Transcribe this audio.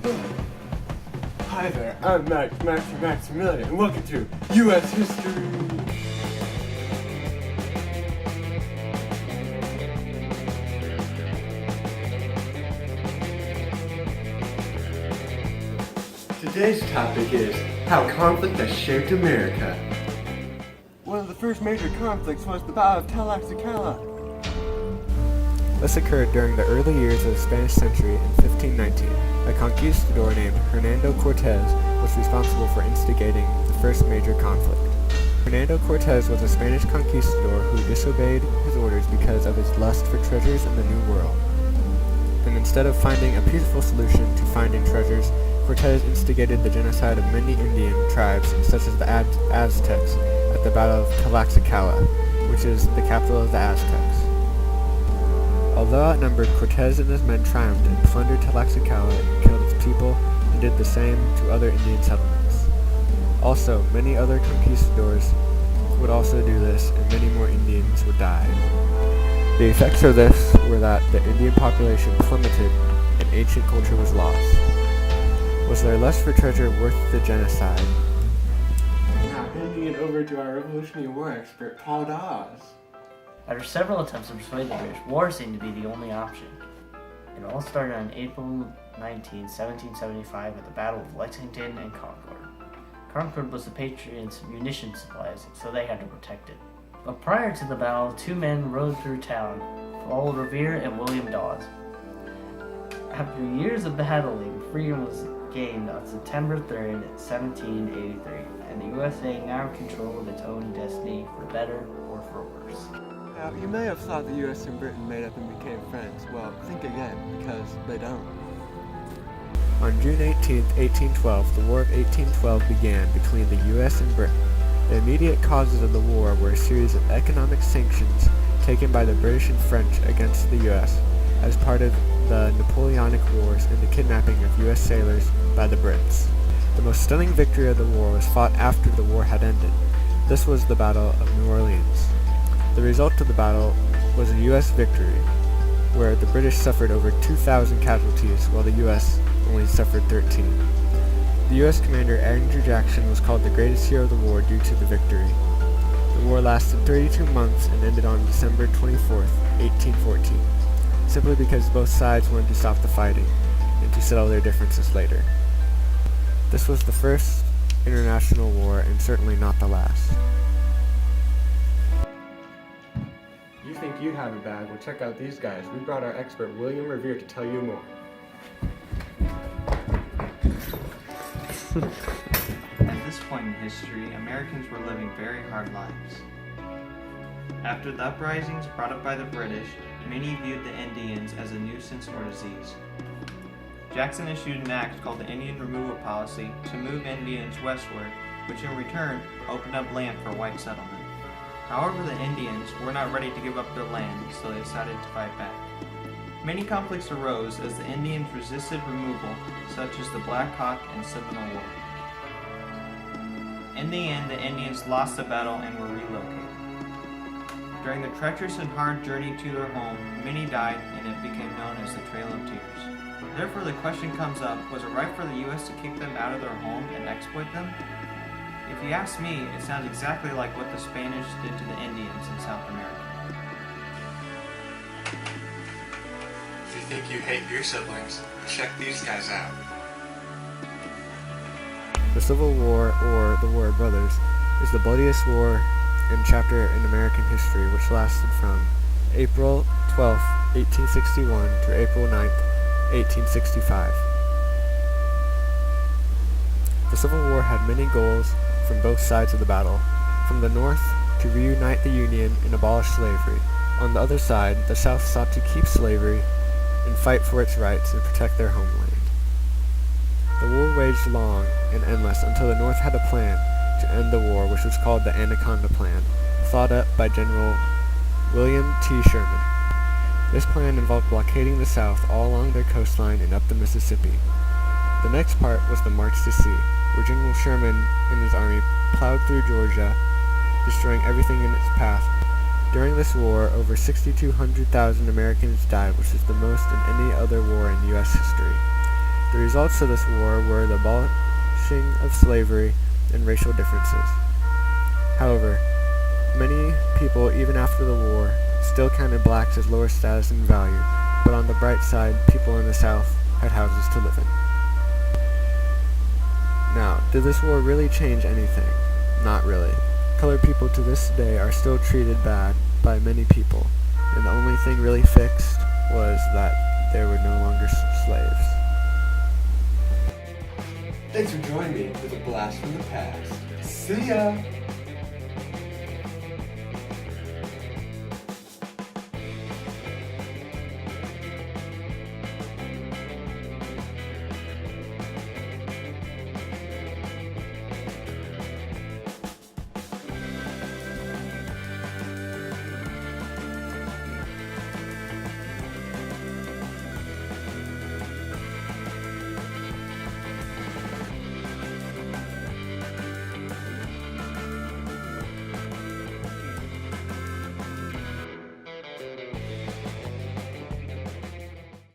Hi there, I'm Maximilian, and welcome to U.S. History. Today's topic is how conflict has shaped America. One of the first major conflicts was the Battle of Tlaxcala. This occurred during the early years of the Spanish century in 1519. A conquistador named Hernando Cortez was responsible for instigating the first major conflict. Hernando Cortez was a Spanish conquistador who disobeyed his orders because of his lust for treasures in the New World. And instead of finding a peaceful solution to finding treasures, Cortez instigated the genocide of many Indian tribes, such as the Aztecs, at the Battle of Tlaxcala, which is the capital of the Aztecs. Although outnumbered, Cortez and his men triumphed and plundered Tlaxcala and killed its people, and did the same to other Indian settlements. Also, many other conquistadors would also do this, and many more Indians would die. The effects of this were that the Indian population plummeted and ancient culture was lost. Was their lust for treasure worth the genocide? Now handing it over to our Revolutionary War expert, Paul Dawes. After several attempts to persuade the British, war seemed to be the only option. It all started on April 19, 1775 at the Battle of Lexington and Concord. Concord was the Patriots' munition supplies, so they had to protect it. But prior to the battle, two men rode through town, Paul Revere and William Dawes. After years of battling, freedom was gained on September 3rd, 1783, and the USA now controlled its own destiny for better or for worse. Now, you may have thought the U.S. and Britain made up and became friends. Well, think again, because they don't. On June 18, 1812, the War of 1812 began between the U.S. and Britain. The immediate causes of the war were a series of economic sanctions taken by the British and French against the U.S. as part of the Napoleonic Wars and the kidnapping of U.S. sailors by the Brits. The most stunning victory of the war was fought after the war had ended. This was the Battle of New Orleans. The result of the battle was a U.S. victory, where the British suffered over 2,000 casualties while the U.S. only suffered 13. The U.S. commander Andrew Jackson was called the greatest hero of the war due to the victory. The war lasted 32 months and ended on December 24, 1814, simply because both sides wanted to stop the fighting and to settle their differences later. This was the first international war and certainly not the last. You think you'd have it bad? Well, check out these guys. We brought our expert William Revere to tell you more. At this point in history, Americans were living very hard lives. After the uprisings brought up by the British, many viewed the Indians as a nuisance or disease. Jackson issued an act called the Indian Removal Policy to move Indians westward, which in return opened up land for white settlement. However, the Indians were not ready to give up their land, so they decided to fight back. Many conflicts arose as the Indians resisted removal, such as the Black Hawk and Seminole War. In the end, the Indians lost the battle and were relocated. During the treacherous and hard journey to their home, many died and it became known as the Trail of Tears. Therefore, the question comes up, was it right for the U.S. to kick them out of their home and exploit them? If you ask me, it sounds exactly like what the Spanish did to the Indians in South America. If you think you hate your siblings, check these guys out. The Civil War, or the War of Brothers, is the bloodiest war and chapter in American history, which lasted from April 12, 1861 through April 9, 1865. The Civil War had many goals from both sides of the battle. From the North, to reunite the Union and abolish slavery. On the other side, the South sought to keep slavery and fight for its rights and protect their homeland. The war waged long and endless until the North had a plan to end the war, which was called the Anaconda Plan, thought up by General William T. Sherman. This plan involved blockading the South all along their coastline and up the Mississippi. The next part was the March to Sea, where General Sherman and his army plowed through Georgia, destroying everything in its path. During this war, over 6,200,000 Americans died, which is the most in any other war in U.S. history. The results of this war were the abolishing of slavery and racial differences. However, many people, even after the war, still counted blacks as lower status and value, but on the bright side, people in the South had houses to live in. Now, did this war really change anything? Not really. Colored people to this day are still treated bad by many people, and the only thing really fixed was that there were no longer slaves. Thanks for joining me for the Blast from the Past. See ya!